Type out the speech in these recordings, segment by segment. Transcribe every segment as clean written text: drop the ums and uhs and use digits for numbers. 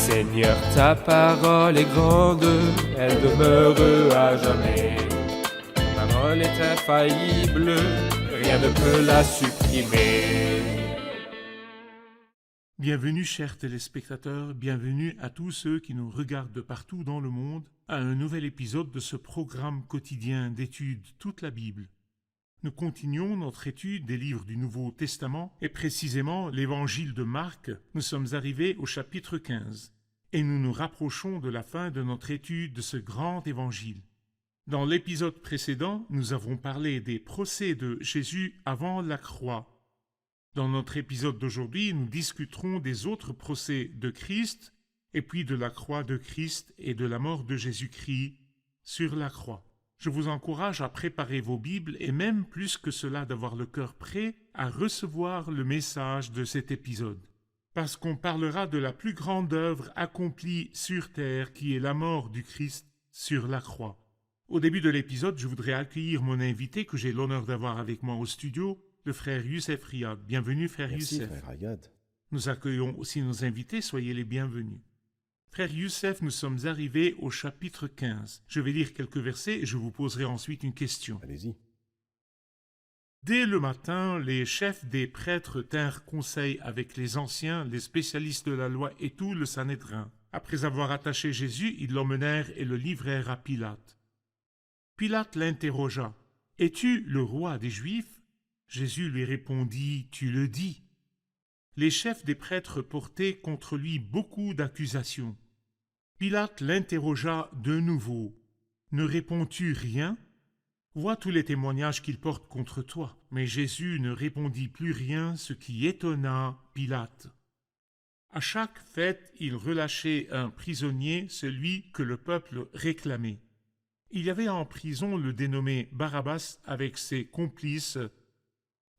Seigneur, ta parole est grande, elle demeure à jamais. Ta parole est infaillible, rien ne peut la supprimer. Bienvenue chers téléspectateurs, bienvenue à tous ceux qui nous regardent de partout dans le monde à un nouvel épisode de ce programme quotidien d'études toute la Bible. Nous continuons notre étude des livres du Nouveau Testament et précisément l'évangile de Marc. Nous sommes arrivés au chapitre 15 et nous nous rapprochons de la fin de notre étude de ce grand évangile. Dans l'épisode précédent, nous avons parlé des procès de Jésus avant la croix. Dans notre épisode d'aujourd'hui, nous discuterons des autres procès de Christ et puis de la croix de Christ et de la mort de Jésus-Christ sur la croix. Je vous encourage à préparer vos Bibles et même plus que cela d'avoir le cœur prêt à recevoir le message de cet épisode. Parce qu'on parlera de la plus grande œuvre accomplie sur terre qui est la mort du Christ sur la croix. Au début de l'épisode, je voudrais accueillir mon invité que j'ai l'honneur d'avoir avec moi au studio, le frère Youssef Riyad. Bienvenue frère Merci, Youssef. frère Riyad. Nous accueillons aussi nos invités, soyez les bienvenus. Frère Youssef, nous sommes arrivés au chapitre 15. Je vais lire quelques versets et je vous poserai ensuite une question. Allez-y. Dès le matin, les chefs des prêtres tinrent conseil avec les anciens, les spécialistes de la loi et tout le Sanhédrin. Après avoir attaché Jésus, ils l'emmenèrent et le livrèrent à Pilate. Pilate l'interrogea. « Es-tu le roi des Juifs ?» Jésus lui répondit. « Tu le dis. » Les chefs des prêtres portaient contre lui beaucoup d'accusations. Pilate l'interrogea de nouveau. « Ne réponds-tu rien ? Vois tous les témoignages qu'il porte contre toi. » Mais Jésus ne répondit plus rien, ce qui étonna Pilate. À chaque fête, il relâchait un prisonnier, celui que le peuple réclamait. Il y avait en prison le dénommé Barabbas avec ses complices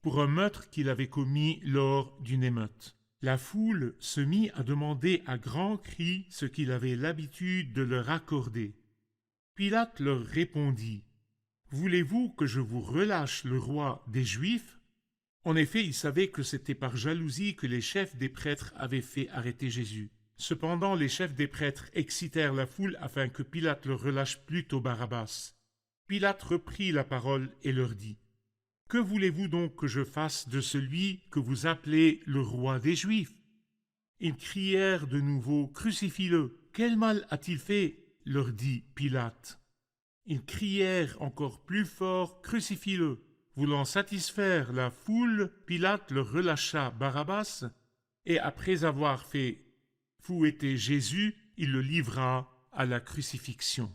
pour un meurtre qu'il avait commis lors d'une émeute. La foule se mit à demander à grands cris ce qu'il avait l'habitude de leur accorder. Pilate leur répondit. « Voulez-vous que je vous relâche le roi des Juifs ?» En effet, il savait que c'était par jalousie que les chefs des prêtres avaient fait arrêter Jésus. Cependant, les chefs des prêtres excitèrent la foule afin que Pilate leur relâche plutôt Barabbas. Pilate reprit la parole et leur dit. « Que voulez-vous donc que je fasse de celui que vous appelez le roi des Juifs ?» Ils crièrent de nouveau « Crucifie-le ! Quel mal a-t-il fait ?» leur dit Pilate. Ils crièrent encore plus fort « Crucifie-le !» Voulant satisfaire la foule, Pilate leur relâcha Barabbas et après avoir fait fouetter Jésus, il le livra à la crucifixion.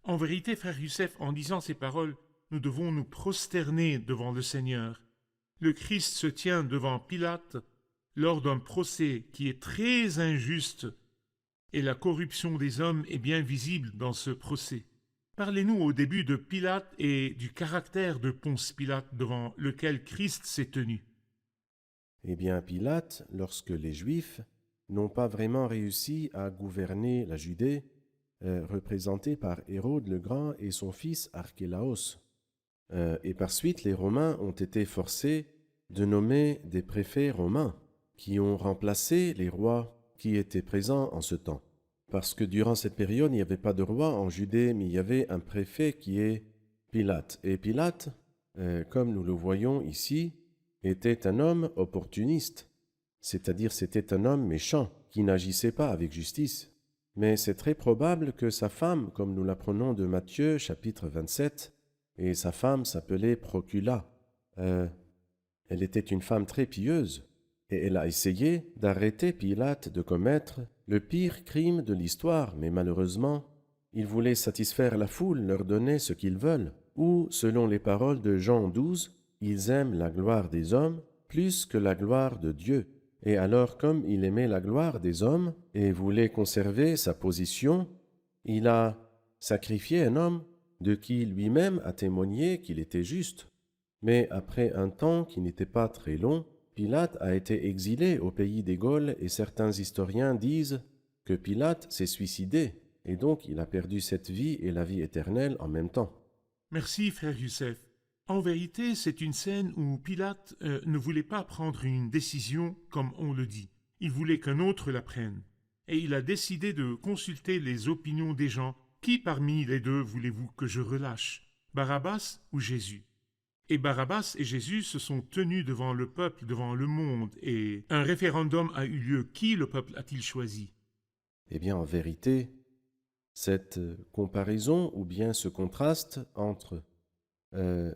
En vérité, frère Youssef, en disant ces paroles, nous devons nous prosterner devant le Seigneur. Le Christ se tient devant Pilate lors d'un procès qui est très injuste et la corruption des hommes est bien visible dans ce procès. Parlez-nous au début de Pilate et du caractère de Ponce Pilate devant lequel Christ s'est tenu. Eh bien, Pilate, lorsque les Juifs n'ont pas vraiment réussi à gouverner la Judée, représentée par Hérode le Grand et son fils Archélaos, et par suite les Romains ont été forcés de nommer des préfets romains qui ont remplacé les rois qui étaient présents en ce temps. Parce que durant cette période, il n'y avait pas de roi en Judée, mais il y avait un préfet qui est Pilate. Et Pilate, comme nous le voyons ici, était un homme opportuniste, c'est-à-dire c'était un homme méchant qui n'agissait pas avec justice. Mais c'est très probable que sa femme, comme nous l'apprenons de Matthieu chapitre 27, et sa femme s'appelait Procula. Elle était une femme très pieuse. Et elle a essayé d'arrêter Pilate de commettre le pire crime de l'histoire, mais malheureusement, il voulait satisfaire la foule, leur donner ce qu'ils veulent. Ou, selon les paroles de Jean 12, ils aiment la gloire des hommes plus que la gloire de Dieu. Et alors, comme il aimait la gloire des hommes et voulait conserver sa position, il a sacrifié un homme de qui lui-même a témoigné qu'il était juste. Mais après un temps qui n'était pas très long, Pilate a été exilé au pays des Gaules et certains historiens disent que Pilate s'est suicidé et donc il a perdu cette vie et la vie éternelle en même temps. Merci, frère Youssef. En vérité, c'est une scène où Pilate ne voulait pas prendre une décision comme on le dit. Il voulait qu'un autre la prenne. et il a décidé de consulter les opinions des gens. Qui parmi les deux voulez-vous que je relâche, Barabbas ou Jésus? Et Barabbas et Jésus se sont tenus devant le peuple, devant le monde, et un référendum a eu lieu. Qui le peuple a-t-il choisi? Eh bien, en vérité, cette comparaison ou bien ce contraste entre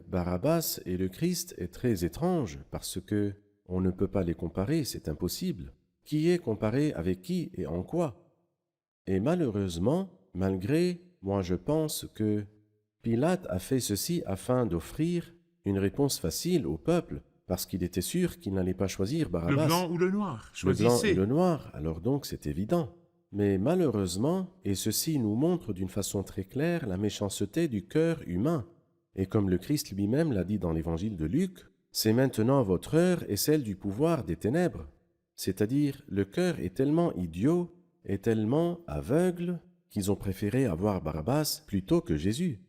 Barabbas et le Christ est très étrange parce que on ne peut pas les comparer, c'est impossible. Qui est comparé avec qui et en quoi? Et malheureusement, moi je pense que Pilate a fait ceci afin d'offrir une réponse facile au peuple, parce qu'il était sûr qu'il n'allait pas choisir Le Barabbas. blanc ou le noir? Le blanc Choisissez. et le noir, alors donc c'est évident. Mais malheureusement, et ceci nous montre d'une façon très claire la méchanceté du cœur humain. Et comme le Christ lui-même l'a dit dans l'évangile de Luc, c'est maintenant votre heure et celle du pouvoir des ténèbres. C'est-à-dire, le cœur est tellement idiot et tellement aveugle qu'ils ont préféré avoir Barabbas plutôt que Jésus.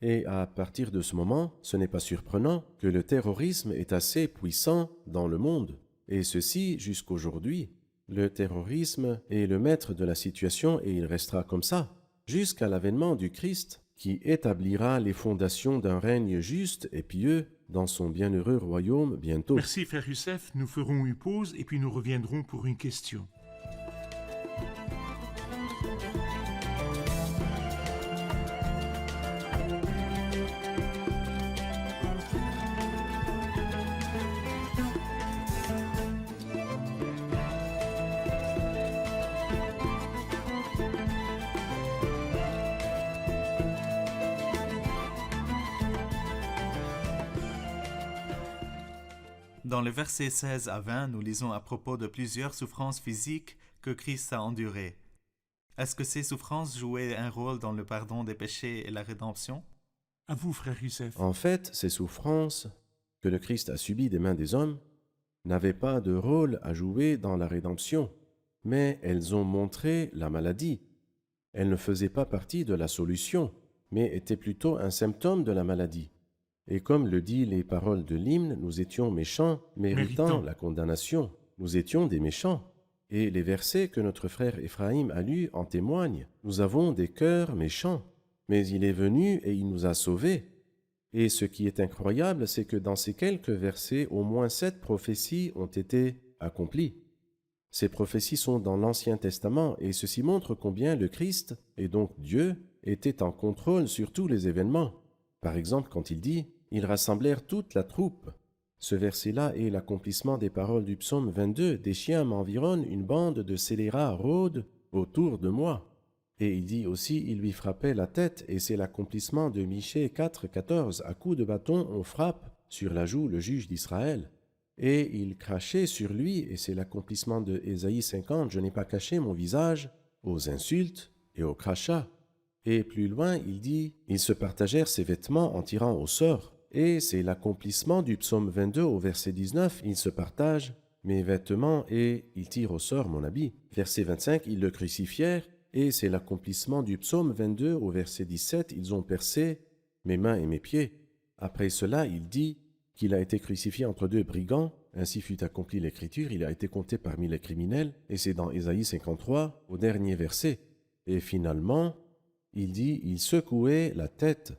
Et à partir de ce moment, ce n'est pas surprenant que le terrorisme est assez puissant dans le monde. Et ceci jusqu'aujourd'hui. Le terrorisme est le maître de la situation et il restera comme ça, jusqu'à l'avènement du Christ, qui établira les fondations d'un règne juste et pieux dans son bienheureux royaume bientôt. Merci frère Youssef, nous ferons une pause et puis nous reviendrons pour une question. Dans les versets 16 à 20, nous lisons à propos de plusieurs souffrances physiques que Christ a endurées. Est-ce que ces souffrances jouaient un rôle dans le pardon des péchés et la rédemption? À vous frère Youssef. En fait, ces souffrances que le Christ a subies des mains des hommes n'avaient pas de rôle à jouer dans la rédemption, mais elles ont montré la maladie. Elles ne faisaient pas partie de la solution, mais étaient plutôt un symptôme de la maladie. Et comme le dit les paroles de l'hymne, nous étions méchants, méritant la condamnation. Nous étions des méchants. Et les versets que notre frère Ephraim a lus en témoignent. Nous avons des cœurs méchants, mais il est venu et il nous a sauvés. Et ce qui est incroyable, c'est que dans ces quelques versets, au moins 7 prophéties ont été accomplies. Ces prophéties sont dans l'Ancien Testament et ceci montre combien le Christ, et donc Dieu, était en contrôle sur tous les événements. Par exemple, quand il dit « Ils rassemblèrent toute la troupe », ce verset-là est l'accomplissement des paroles du psaume 22 « Des chiens m'environnent, une bande de scélérats rôde autour de moi ». Et il dit aussi « Il lui frappait la tête » et c'est l'accomplissement de Michée 4, 14 « À coups de bâton, on frappe sur la joue le juge d'Israël ». Et il crachait sur lui et c'est l'accomplissement de Ésaïe 50 « Je n'ai pas caché mon visage aux insultes et aux crachats ». Et plus loin, il dit « Ils se partagèrent ses vêtements en tirant au sort ». Et c'est l'accomplissement du psaume 22 au verset 19 « Ils se partagent mes vêtements et ils tirent au sort mon habit ». Verset 25 « Ils le crucifièrent ». Et c'est l'accomplissement du psaume 22 au verset 17 « Ils ont percé mes mains et mes pieds ». Après cela, il dit qu'il a été crucifié entre 2 brigands. Ainsi fut accomplie l'écriture, il a été compté parmi les criminels. Et c'est dans Ésaïe 53 au dernier verset. Et finalement, il dit « Il secouait la tête.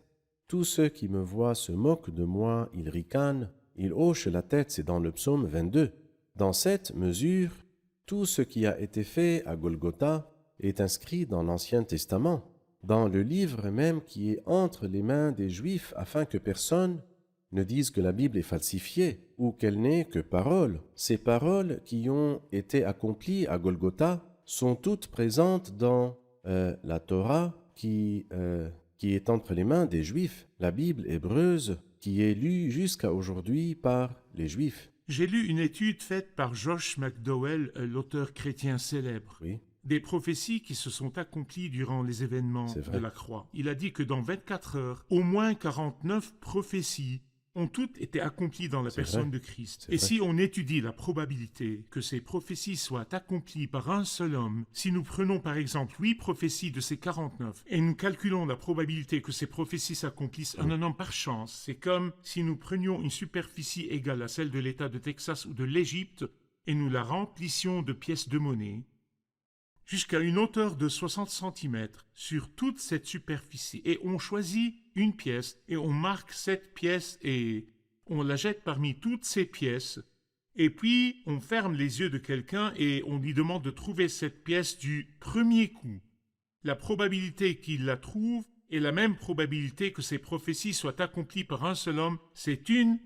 Tous ceux qui me voient se moquent de moi, ils ricanent, ils hochent la tête. » C'est dans le psaume 22. Dans cette mesure, tout ce qui a été fait à Golgotha est inscrit dans l'Ancien Testament, dans le livre même qui est entre les mains des Juifs, afin que personne ne dise que la Bible est falsifiée ou qu'elle n'est que parole. Ces paroles qui ont été accomplies à Golgotha sont toutes présentes dans la Torah, qui est entre les mains des Juifs, la Bible hébreuse, qui est lue jusqu'à aujourd'hui par les Juifs. J'ai lu une étude faite par Josh McDowell, l'auteur chrétien célèbre. Oui, Des prophéties qui se sont accomplies durant les événements C'est vrai. de la croix. Il a dit que dans 24 heures, au moins 49 prophéties ont toutes été accomplies dans la C'est personne vrai. de Christ. C'est Et vrai. si on étudie la probabilité que ces prophéties soient accomplies par un seul homme, si nous prenons par exemple 8 prophéties de ces 49 et nous calculons la probabilité que ces prophéties s'accomplissent en un homme par chance, c'est comme si nous prenions une superficie égale à celle de l'État de Texas ou de l'Égypte et nous la remplissions de pièces de monnaie. jusqu'à une hauteur de 60 centimètres sur toute cette superficie. Et on choisit une pièce et on marque cette pièce et on la jette parmi toutes ces pièces. Et puis on ferme les yeux de quelqu'un et on lui demande de trouver cette pièce du premier coup. La probabilité qu'il la trouve est la même probabilité que ces prophéties soient accomplies par un seul homme. C'est 1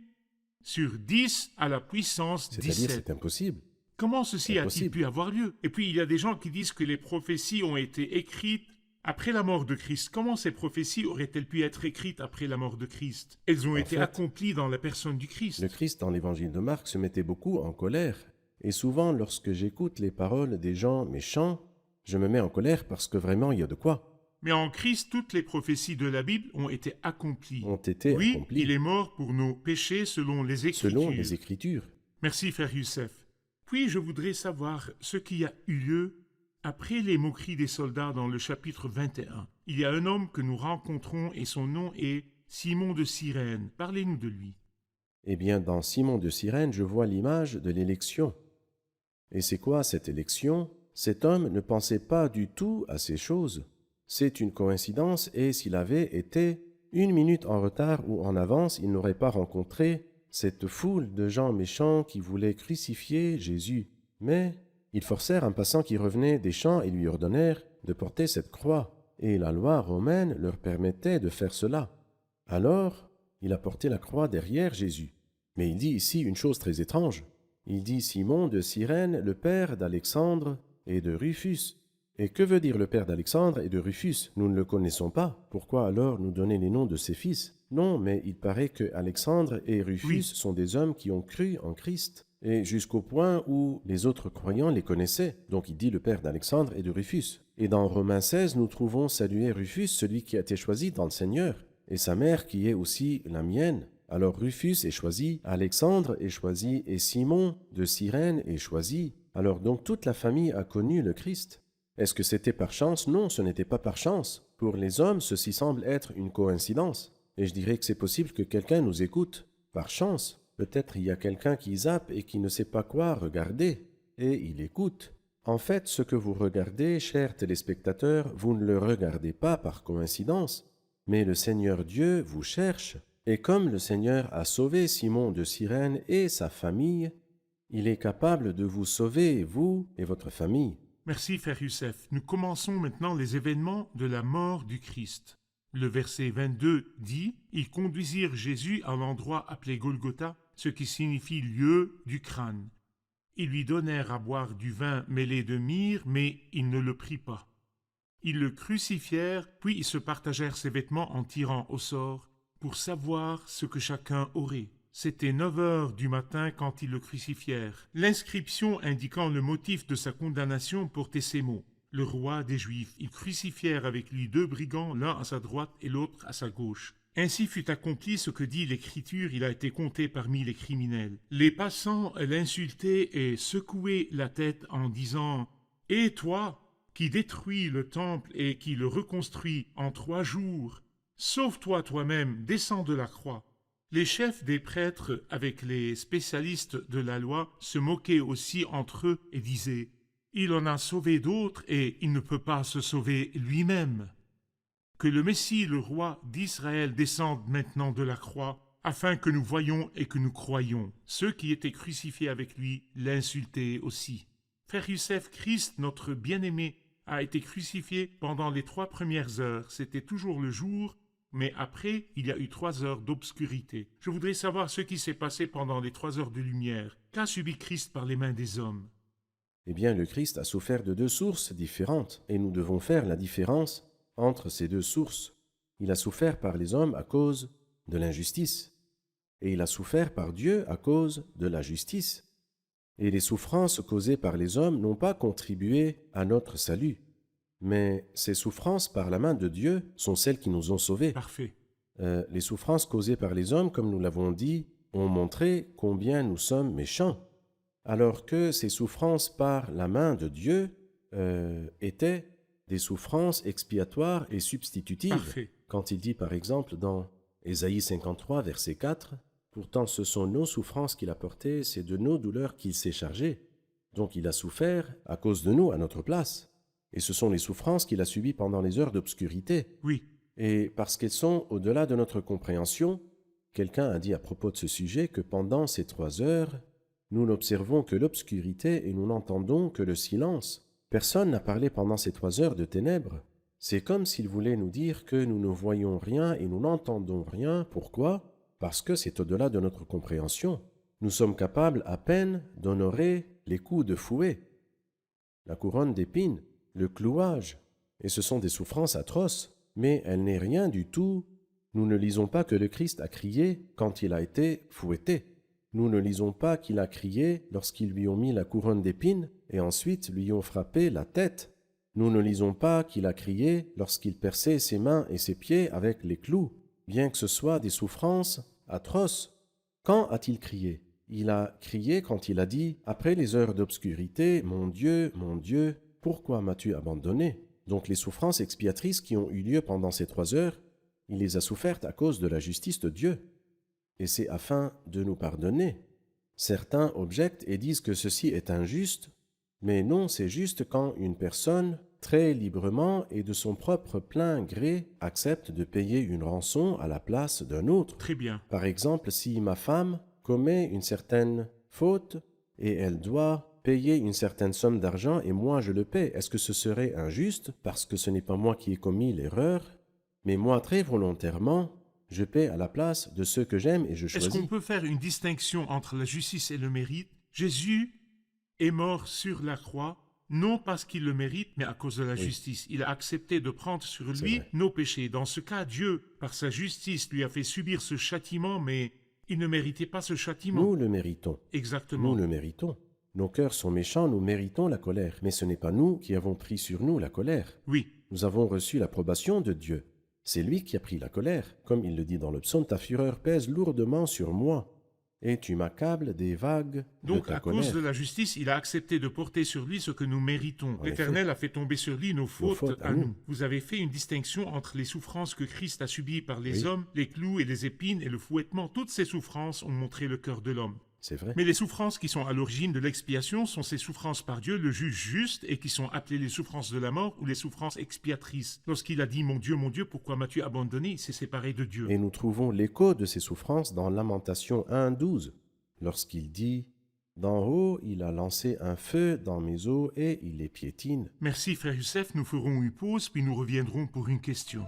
sur 10 à la puissance C'est-à-dire, 17. c'est impossible. Comment ceci a-t-il Impossible. pu avoir lieu? Et puis il y a des gens qui disent que les prophéties ont été écrites après la mort de Christ. Comment ces prophéties auraient-elles pu être écrites après la mort de Christ? Elles ont été fait, accomplies dans la personne du Christ. Le Christ, dans l'évangile de Marc, se mettait beaucoup en colère. Et souvent, lorsque j'écoute les paroles des gens méchants, je me mets en colère parce que vraiment, il y a de quoi. Mais en Christ, toutes les prophéties de la Bible ont été accomplies. Ont été Oui, accomplies il est mort pour nos péchés selon les Écritures. selon les Écritures. Merci, frère Youssef. Puis je voudrais savoir ce qui a eu lieu après les moqueries des soldats dans le chapitre 21. Il y a un homme que nous rencontrons et son nom est Simon de Cyrène. Parlez-nous de lui. Eh bien, dans Simon de Cyrène, je vois l'image de l'élection. Et c'est quoi cette élection? Cet homme ne pensait pas du tout à ces choses. C'est une coïncidence et s'il avait été 1 minute en retard ou en avance, il n'aurait pas rencontré cette foule de gens méchants qui voulaient crucifier Jésus. Mais ils forcèrent un passant qui revenait des champs et lui ordonnèrent de porter cette croix. Et la loi romaine leur permettait de faire cela. Alors, il a porté la croix derrière Jésus. Mais il dit ici une chose très étrange. Il dit Simon de Cyrène, le père d'Alexandre et de Rufus. Et que veut dire le père d'Alexandre et de Rufus? Nous ne le connaissons pas. Pourquoi alors nous donner les noms de ses fils? Non, mais il paraît que Alexandre et Rufus Oui. sont des hommes qui ont cru en Christ, et jusqu'au point où les autres croyants les connaissaient. Donc il dit le père d'Alexandre et de Rufus. Et dans Romains 16, nous trouvons saluer Rufus, celui qui a été choisi dans le Seigneur, et sa mère qui est aussi la mienne. Alors Rufus est choisi, Alexandre est choisi, et Simon de Cyrène est choisi. Alors donc toute la famille a connu le Christ. Est-ce que c'était par chance? Non, ce n'était pas par chance. Pour les hommes, ceci semble être une coïncidence. Et je dirais que c'est possible que quelqu'un nous écoute par chance. Peut-être il y a quelqu'un qui zappe et qui ne sait pas quoi regarder, et il écoute. En fait, ce que vous regardez, chers téléspectateurs, vous ne le regardez pas par coïncidence, mais le Seigneur Dieu vous cherche. Et comme le Seigneur a sauvé Simon de Cyrène et sa famille, il est capable de vous sauver, vous et votre famille. Merci, frère Youssef. Nous commençons maintenant les événements de la mort du Christ. Le verset 22 dit « Ils conduisirent Jésus à l'endroit appelé Golgotha, ce qui signifie lieu du crâne. Ils lui donnèrent à boire du vin mêlé de myrrhe, mais il ne le prit pas. Ils le crucifièrent, puis ils se partagèrent ses vêtements en tirant au sort pour savoir ce que chacun aurait. C'était 9 heures du matin quand ils le crucifièrent. L'inscription indiquant le motif de sa condamnation portait ces mots. Le roi des Juifs. Ils crucifièrent avec lui 2 brigands, l'un à sa droite et l'autre à sa gauche. Ainsi fut accompli ce que dit l'Écriture, il a été compté parmi les criminels. Les passants l'insultaient et secouaient la tête en disant « Et toi, qui détruis le temple et qui le reconstruis en 3 jours, sauve-toi toi-même, descends de la croix. » Les chefs des prêtres, avec les spécialistes de la loi, se moquaient aussi entre eux et disaient « Il en a sauvé d'autres et il ne peut pas se sauver lui-même. » Que le Messie, le roi d'Israël, descende maintenant de la croix, afin que nous voyions et que nous croyions. Ceux qui étaient crucifiés avec lui l'insultaient aussi. Frère Youssef, Christ, notre bien-aimé, a été crucifié pendant les 3 premières heures. C'était toujours le jour, mais après, il y a eu 3 heures d'obscurité. Je voudrais savoir ce qui s'est passé pendant les 3 heures de lumière. Qu'a subi Christ par les mains des hommes? Eh bien, le Christ a souffert de 2 sources différentes, et nous devons faire la différence entre ces 2 sources. Il a souffert par les hommes à cause de l'injustice, et il a souffert par Dieu à cause de la justice. Et les souffrances causées par les hommes n'ont pas contribué à notre salut, mais ces souffrances par la main de Dieu sont celles qui nous ont sauvés. Parfait. Les souffrances causées par les hommes, comme nous l'avons dit, ont montré combien nous sommes méchants, alors que ces souffrances par la main de Dieu étaient des souffrances expiatoires et substitutives. Parfait. Quand il dit par exemple dans Ésaïe 53, verset 4, « Pourtant ce sont nos souffrances qu'il a portées, c'est de nos douleurs qu'il s'est chargé. » Donc il a souffert à cause de nous, à notre place. Et ce sont les souffrances qu'il a subies pendant les heures d'obscurité. Oui, Et parce qu'elles sont au-delà de notre compréhension, quelqu'un a dit à propos de ce sujet que pendant ces 3 heures, nous n'observons que l'obscurité et nous n'entendons que le silence. Personne n'a parlé pendant ces 3 heures de ténèbres. C'est comme s'il voulait nous dire que nous ne voyons rien et nous n'entendons rien. Pourquoi? Parce que c'est au-delà de notre compréhension. Nous sommes capables à peine d'honorer les coups de fouet, la couronne d'épines, le clouage, et ce sont des souffrances atroces, mais elle n'est rien du tout. Nous ne lisons pas que le Christ a crié quand il a été fouetté. Nous ne lisons pas qu'il a crié lorsqu'ils lui ont mis la couronne d'épines et ensuite lui ont frappé la tête. Nous ne lisons pas qu'il a crié lorsqu'il perçait ses mains et ses pieds avec les clous, bien que ce soit des souffrances atroces. Quand a-t-il crié? Il a crié quand il a dit « Après les heures d'obscurité, mon Dieu, pourquoi m'as-tu abandonné ?» Donc les souffrances expiatrices qui ont eu lieu pendant ces 3 heures, il les a souffertes à cause de la justice de Dieu. Et c'est afin de nous pardonner. Certains objectent et disent que ceci est injuste, mais non, c'est juste quand une personne, très librement et de son propre plein gré, accepte de payer une rançon à la place d'un autre. très bien. Par exemple, si ma femme commet une certaine faute et elle doit payer une certaine somme d'argent et moi je le paie, est-ce que ce serait injuste parce que ce n'est pas moi qui ai commis l'erreur, mais moi très volontairement, je paie à la place de ceux que j'aime et je Est-ce choisis? qu'on peut faire une distinction entre la justice et le mérite? Jésus est mort sur la croix, non parce qu'il le mérite, mais à cause de la justice. Il a accepté de prendre sur C'est lui vrai. nos péchés. Dans ce cas, Dieu, par sa justice, lui a fait subir ce châtiment, mais il ne méritait pas ce châtiment. Nous le méritons. Exactement. Nous le méritons. Nos cœurs sont méchants, nous méritons la colère. Mais ce n'est pas nous qui avons pris sur nous la colère. Oui, Nous avons reçu l'approbation de Dieu. C'est lui qui a pris la colère. Comme il le dit dans le psaume, ta fureur pèse lourdement sur moi, et tu m'accables des vagues donc de ta à colère. cause de la justice, il a accepté de porter sur lui ce que nous méritons. En L'Éternel a fait tomber sur lui nos fautes, fautes à à nous. nous. Vous avez fait une distinction entre les souffrances que Christ a subies par les Oui. hommes, les clous et les épines et le fouettement. Toutes ces souffrances ont montré le cœur de l'homme. C'est vrai. Mais les souffrances qui sont à l'origine de l'expiation sont ces souffrances par Dieu, le juge juste, et qui sont appelées les souffrances de la mort ou les souffrances expiatrices. Lorsqu'il a dit « Mon Dieu, pourquoi m'as-tu abandonné ?» il s'est séparé de Dieu. Et nous trouvons l'écho de ces souffrances dans Lamentation 1:12, lorsqu'il dit « D'en haut, il a lancé un feu dans mes os et il les piétine. Merci frère Youssef, nous ferons une pause, puis nous reviendrons pour une question.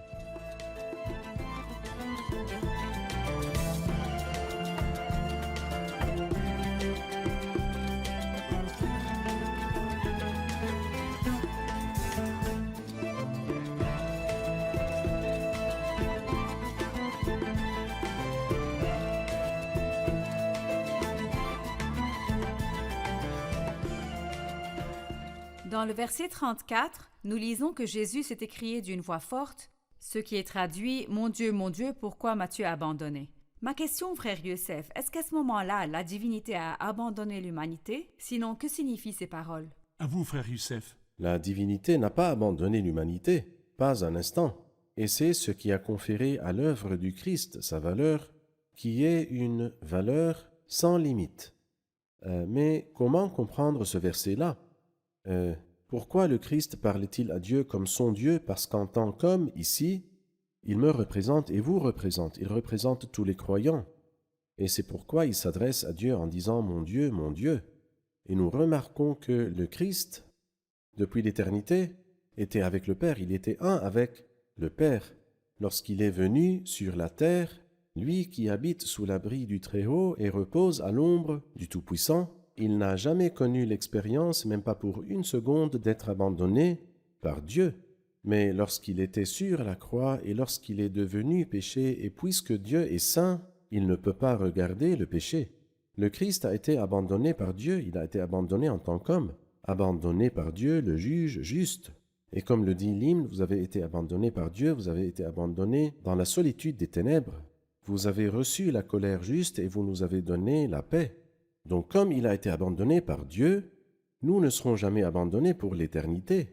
Dans le verset 34, nous lisons que Jésus s'est écrié d'une voix forte, ce qui est traduit « Mon Dieu, pourquoi m'as-tu abandonné ?» Ma question, frère Youssef, est-ce qu'à ce moment-là, la divinité a abandonné l'humanité? Sinon, que signifient ces paroles? À vous, frère Youssef. La divinité n'a pas abandonné l'humanité, pas un instant. Et c'est ce qui a conféré à l'œuvre du Christ sa valeur, qui est une valeur sans limite. Mais comment comprendre ce verset-là? Pourquoi le Christ parlait-il à Dieu comme son Dieu? Parce qu'en tant qu'homme, ici, il me représente et vous représente. Il représente tous les croyants. Et c'est pourquoi il s'adresse à Dieu en disant « Mon Dieu, mon Dieu ». Et nous remarquons que le Christ, depuis l'éternité, était avec le Père. Il était un avec le Père. Lorsqu'il est venu sur la terre, lui qui habite sous l'abri du Très-Haut et repose à l'ombre du Tout-Puissant, il n'a jamais connu l'expérience, même pas pour une seconde, d'être abandonné par Dieu. Mais lorsqu'il était sur la croix et lorsqu'il est devenu péché, et puisque Dieu est saint, il ne peut pas regarder le péché. Le Christ a été abandonné par Dieu, il a été abandonné en tant qu'homme, abandonné par Dieu, le juge juste. Et comme le dit l'hymne, vous avez été abandonné par Dieu, vous avez été abandonné dans la solitude des ténèbres. Vous avez reçu la colère juste et vous nous avez donné la paix. Donc comme il a été abandonné par Dieu, nous ne serons jamais abandonnés pour l'éternité.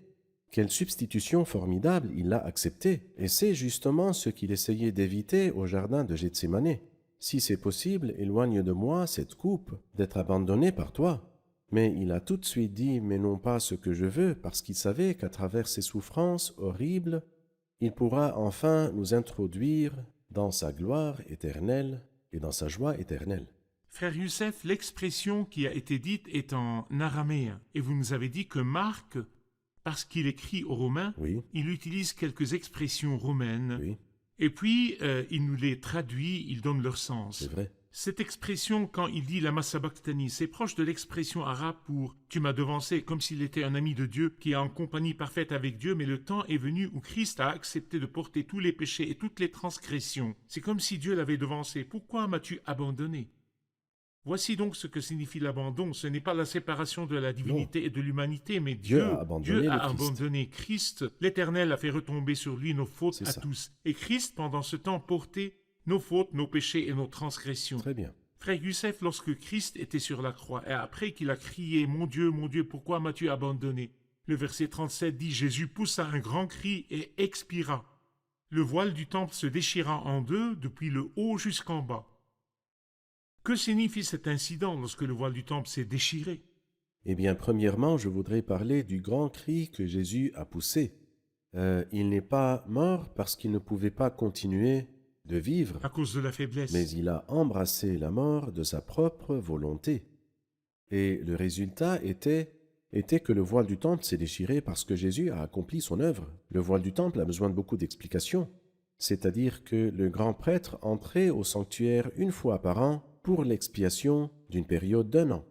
Quelle substitution formidable, il l'a accepté. Et c'est justement ce qu'il essayait d'éviter au jardin de Gethsémané. Si c'est possible, éloigne de moi cette coupe d'être abandonné par toi. Mais il a tout de suite dit « mais non pas ce que je veux » parce qu'il savait qu'à travers ces souffrances horribles, il pourra enfin nous introduire dans sa gloire éternelle et dans sa joie éternelle. Frère Youssef, l'expression qui a été dite est en araméen. Et vous nous avez dit que Marc, parce qu'il écrit aux Romains, Oui, il utilise quelques expressions romaines. oui, Et puis, il nous les traduit, il donne leur sens. c'est vrai. Cette expression, quand il dit lama sabachthani, c'est proche de l'expression arabe pour tu m'as devancé, comme s'il était un ami de Dieu qui est en compagnie parfaite avec Dieu, mais le temps est venu où Christ a accepté de porter tous les péchés et toutes les transgressions. C'est comme si Dieu l'avait devancé. Pourquoi m'as-tu abandonné? Voici donc ce que signifie l'abandon. Ce n'est pas la séparation de la divinité et de l'humanité, mais Dieu a abandonné le Christ. abandonné Christ. L'Éternel a fait retomber sur lui nos fautes C'est à ça. tous. Et Christ, pendant ce temps, portait nos fautes, nos péchés et nos transgressions. Très bien. Frère Youssef, lorsque Christ était sur la croix, et après qu'il a crié « Mon Dieu, pourquoi m'as-tu abandonné ?» Le verset 37 dit « Jésus poussa un grand cri et expira. Le voile du temple se déchira en deux, depuis le haut jusqu'en bas. » Que signifie cet incident lorsque le voile du temple s'est déchiré? Eh bien, premièrement, je voudrais parler du grand cri que Jésus a poussé. Il n'est pas mort parce qu'il ne pouvait pas continuer de vivre, À cause de la faiblesse. mais il a embrassé la mort de sa propre volonté. Et le résultat était que le voile du temple s'est déchiré parce que Jésus a accompli son œuvre. Le voile du temple a besoin de beaucoup d'explications. C'est-à-dire que le grand prêtre entrait au sanctuaire une fois par an pour l'expiation d'une période d'1 an.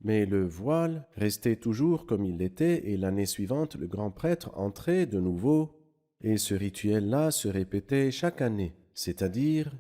Mais le voile restait toujours comme il l'était et l'année suivante, le grand prêtre entrait de nouveau et ce rituel-là se répétait chaque année. C'est-à-dire,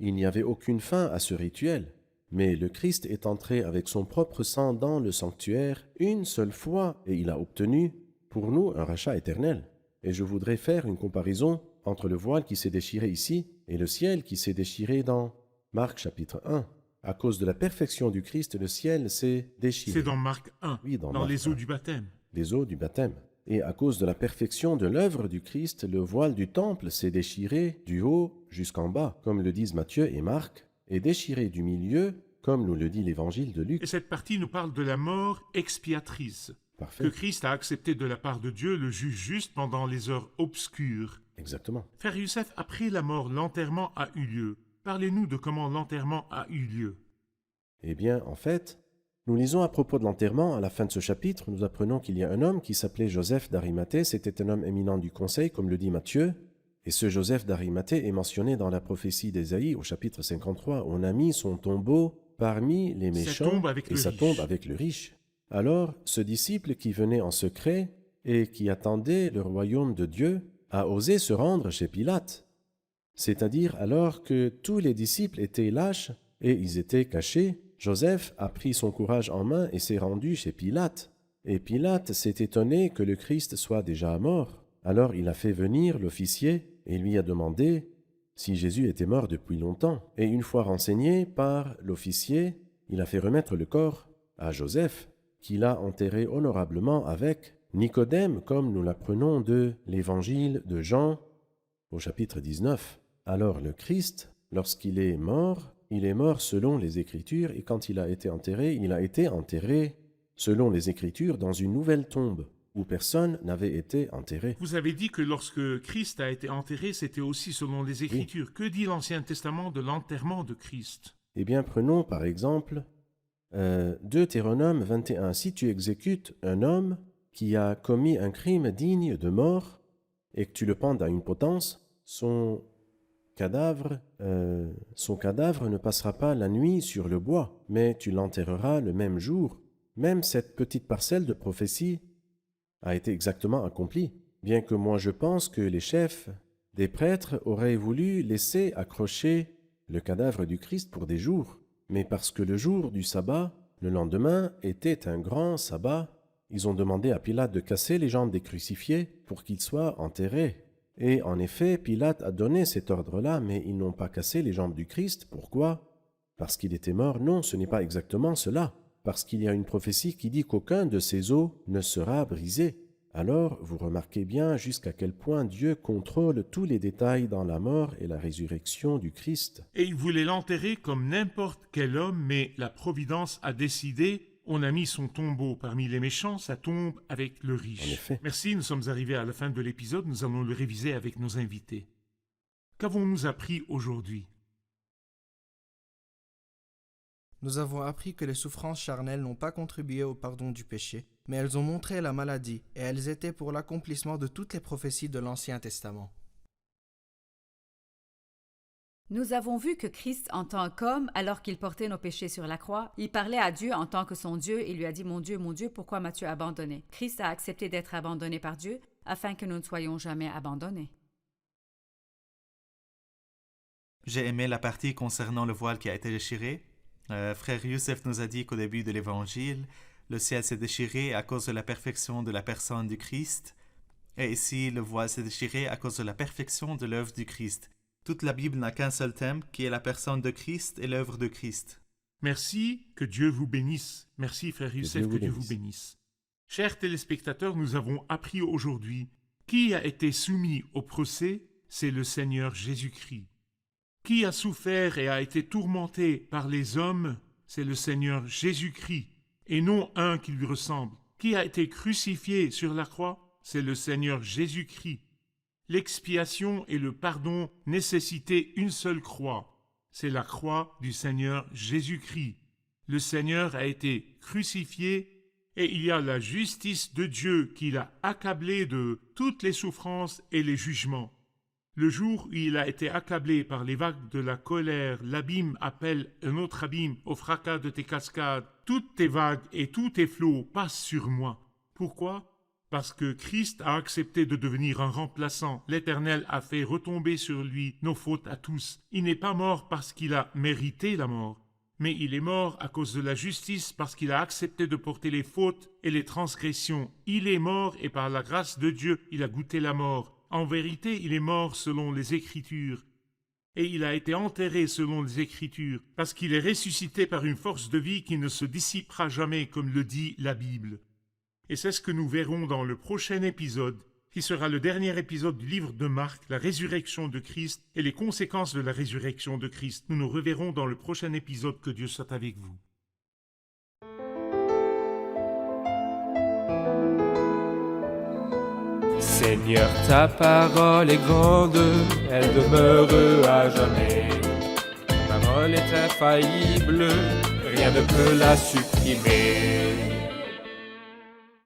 il n'y avait aucune fin à ce rituel. Mais le Christ est entré avec son propre sang dans le sanctuaire une seule fois et il a obtenu pour nous un rachat éternel. Et je voudrais faire une comparaison entre le voile qui s'est déchiré ici et le ciel qui s'est déchiré dans Marc chapitre 1. À cause de la perfection du Christ, le ciel s'est déchiré. C'est dans Marc 1, Oui, dans dans Marc les 1. eaux du baptême. Les eaux du baptême. Et à cause de la perfection de l'œuvre du Christ, le voile du temple s'est déchiré du haut jusqu'en bas, comme le disent Matthieu et Marc, et déchiré du milieu, comme nous le dit l'évangile de Luc. Et cette partie nous parle de la mort expiatrice que Parfait. Christ a accepté de la part de Dieu, le juge juste, pendant les heures obscures. Exactement. Frère Youssef, après la mort, l'enterrement a eu lieu. Parlez-nous de comment l'enterrement a eu lieu. Eh bien, en fait, nous lisons à propos de l'enterrement, à la fin de ce chapitre, nous apprenons qu'il y a un homme qui s'appelait Joseph d'Arimathée. C'était un homme éminent du conseil, comme le dit Matthieu. Et ce Joseph d'Arimathée est mentionné dans la prophétie d'Ésaïe au chapitre 53. On a mis son tombeau parmi les méchants tombe avec et le sa riche. tombe avec le riche. Alors, ce disciple qui venait en secret et qui attendait le royaume de Dieu a osé se rendre chez Pilate. C'est-à-dire, alors que tous les disciples étaient lâches et ils étaient cachés, Joseph a pris son courage en main et s'est rendu chez Pilate. Et Pilate s'est étonné que le Christ soit déjà mort. Alors il a fait venir l'officier et lui a demandé si Jésus était mort depuis longtemps. Et une fois renseigné par l'officier, il a fait remettre le corps à Joseph, qu'il a enterré honorablement avec Nicodème, comme nous l'apprenons de l'évangile de Jean au chapitre 19. Alors le Christ, lorsqu'il est mort, il est mort selon les Écritures, et quand il a été enterré selon les Écritures dans une nouvelle tombe, où personne n'avait été enterré. Vous avez dit que lorsque Christ a été enterré, c'était aussi selon les Écritures. Que dit l'Ancien Testament de l'enterrement de Christ? Eh bien, prenons par exemple Deutéronome 21. Si tu exécutes un homme qui a commis un crime digne de mort, et que tu le pendes à une potence, son cadavre ne passera pas la nuit sur le bois, mais tu l'enterreras le même jour. Même cette petite parcelle de prophétie a été exactement accomplie, bien que moi je pense que les chefs des prêtres auraient voulu laisser accrocher le cadavre du Christ pour des jours. Mais parce que le jour du sabbat, le lendemain, était un grand sabbat, ils ont demandé à Pilate de casser les jambes des crucifiés pour qu'ils soient enterrés. Et en effet, Pilate a donné cet ordre-là, mais ils n'ont pas cassé les jambes du Christ. Pourquoi? Parce qu'il était mort? Non, ce n'est pas exactement cela. Parce qu'il y a une prophétie qui dit qu'aucun de ses os ne sera brisé. Alors, vous remarquez bien jusqu'à quel point Dieu contrôle tous les détails dans la mort et la résurrection du Christ. Et il voulait l'enterrer comme n'importe quel homme, mais la Providence a décidé on a mis son tombeau parmi les méchants, sa tombe avec le En riche. effet. Merci, nous sommes arrivés à la fin de l'épisode, nous allons le réviser avec nos invités. Qu'avons-nous appris aujourd'hui? Nous avons appris que les souffrances charnelles n'ont pas contribué au pardon du péché, mais elles ont montré la maladie, et elles étaient pour l'accomplissement de toutes les prophéties de l'Ancien Testament. Nous avons vu que Christ, en tant qu'homme, alors qu'il portait nos péchés sur la croix, il parlait à Dieu en tant que son Dieu et lui a dit « Mon Dieu, pourquoi m'as-tu abandonné ?» Christ a accepté d'être abandonné par Dieu afin que nous ne soyons jamais abandonnés. J'ai aimé la partie concernant le voile qui a été déchiré. Frère Youssef nous a dit qu'au début de l'Évangile, le ciel s'est déchiré à cause de la perfection de la personne du Christ. Et ici, le voile s'est déchiré à cause de la perfection de l'œuvre du Christ. Toute la Bible n'a qu'un seul thème, qui est la personne de Christ et l'œuvre de Christ. Merci, que Dieu vous bénisse. Merci, frère Youssef, que Dieu vous bénisse. bénisse. Chers téléspectateurs, nous avons appris aujourd'hui qui a été soumis au procès, c'est le Seigneur Jésus-Christ. Qui a souffert et a été tourmenté par les hommes, c'est le Seigneur Jésus-Christ, et non un qui lui ressemble. Qui a été crucifié sur la croix, c'est le Seigneur Jésus-Christ. L'expiation et le pardon nécessitaient une seule croix, c'est la croix du Seigneur Jésus-Christ. Le Seigneur a été crucifié et il y a la justice de Dieu qui l'a accablé de toutes les souffrances et les jugements. Le jour où il a été accablé par les vagues de la colère, l'abîme appelle un autre abîme au fracas de tes cascades. Toutes tes vagues et tous tes flots passent sur moi. Pourquoi? Parce que Christ a accepté de devenir un remplaçant. L'Éternel a fait retomber sur lui nos fautes à tous. Il n'est pas mort parce qu'il a mérité la mort, mais il est mort à cause de la justice parce qu'il a accepté de porter les fautes et les transgressions. Il est mort et par la grâce de Dieu, il a goûté la mort. En vérité, il est mort selon les Écritures. Et il a été enterré selon les Écritures, parce qu'il est ressuscité par une force de vie qui ne se dissipera jamais, comme le dit la Bible. Et c'est ce que nous verrons dans le prochain épisode, qui sera le dernier épisode du livre de Marc, la résurrection de Christ et les conséquences de la résurrection de Christ. Nous nous reverrons dans le prochain épisode. Que Dieu soit avec vous. Seigneur, ta parole est grande, elle demeure à jamais. Ta parole est infaillible, rien ne peut la supprimer.